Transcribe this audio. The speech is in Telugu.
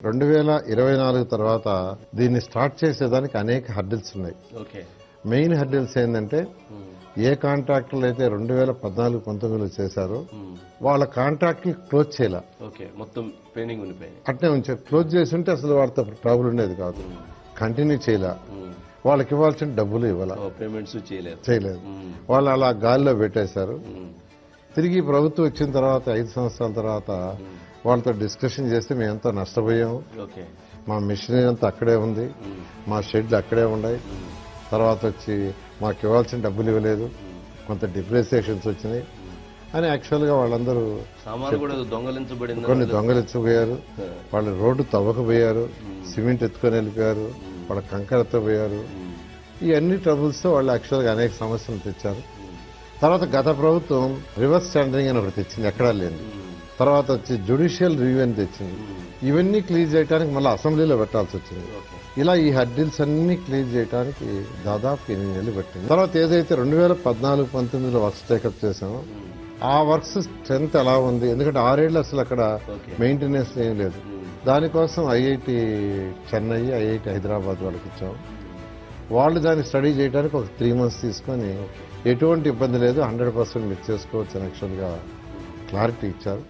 2024 తర్వాత దీన్ని స్టార్ట్ చేసేదానికి అనేక హర్డిల్స్ ఉన్నాయి. ఓకే. మెయిన్ హర్డిల్స్ ఏంటంటే ఏ కాంట్రాక్టర్లు అయితే 2014-19లో చేశారో వాళ్ళ కాంట్రాక్ట్లు క్లోజ్ చేయాల. ఓకే, మొత్తం పెండింగ్ ఉండిపోయింది. అట్నే ఉంచారు. క్లోజ్ చేసి ఉంటే అసలు వాడితో ట్రబుల్ ఉండేది కాదు. కంటిన్యూ చేయాల. వాళ్ళకి ఇవ్వాల్సిన డబ్బులు ఇవ్వాల, పేమెంట్స్ చేయలేదు. వాళ్ళు అలా గాలిలో పెట్టేశారు. తిరిగి ప్రభుత్వం వచ్చిన తర్వాత 5 సంవత్సరాల తర్వాత వాళ్ళతో డిస్కషన్ చేస్తే మేము ఎంతో నష్టపోయాము. మా మిషనరీ అంతా అక్కడే ఉంది, మా షెడ్లు అక్కడే ఉన్నాయి. తర్వాత వచ్చి మాకు ఇవ్వాల్సిన డబ్బులు ఇవ్వలేదు, కొంత డిప్రిసియేషన్స్ వచ్చినాయి అని యాక్చువల్గా వాళ్ళందరూ కొన్ని దొంగలించబోయారు. వాళ్ళు రోడ్డు తవ్వకపోయారు, సిమెంట్ ఎత్తుకొని వెళ్ళిపోయారు, వాళ్ళ కంకర ఎత్తపోయారు. ఈ అన్ని ట్రబుల్స్తో వాళ్ళు యాక్చువల్గా అనేక సమస్యలు తెచ్చారు. తర్వాత గత ప్రభుత్వం రివర్స్ టెండరింగ్ అని ఒకటి తెచ్చింది, ఎక్కడా లేదు. తర్వాత వచ్చి జ్యుడిషియల్ రివ్యూ అని తెచ్చింది. ఇవన్నీ క్లియర్ చేయడానికి మళ్ళీ అసెంబ్లీలో పెట్టాల్సి వచ్చింది. ఇలా ఈ హర్డిల్స్ అన్ని క్లియర్ చేయడానికి దాదాపు 8 నెలలు పట్టింది. తర్వాత ఏదైతే 2014-19లో వర్క్స్ టేకప్ చేసామో ఆ వర్క్స్ స్ట్రెంత్ ఎలా ఉంది, ఎందుకంటే 6 ఏళ్ళు అసలు అక్కడ మెయింటెనెన్స్ ఏం లేదు. దానికోసం ఐఐటి చెన్నై, ఐఐటి హైదరాబాద్ వాళ్ళకి ఇచ్చాము. వాళ్ళు దాన్ని స్టడీ చేయడానికి ఒక 3 months తీసుకొని ఎటువంటి ఇబ్బంది లేదు, 100% మీరు చేసుకోవచ్చు అని యాక్చువల్గా క్లారిటీ ఇచ్చారు.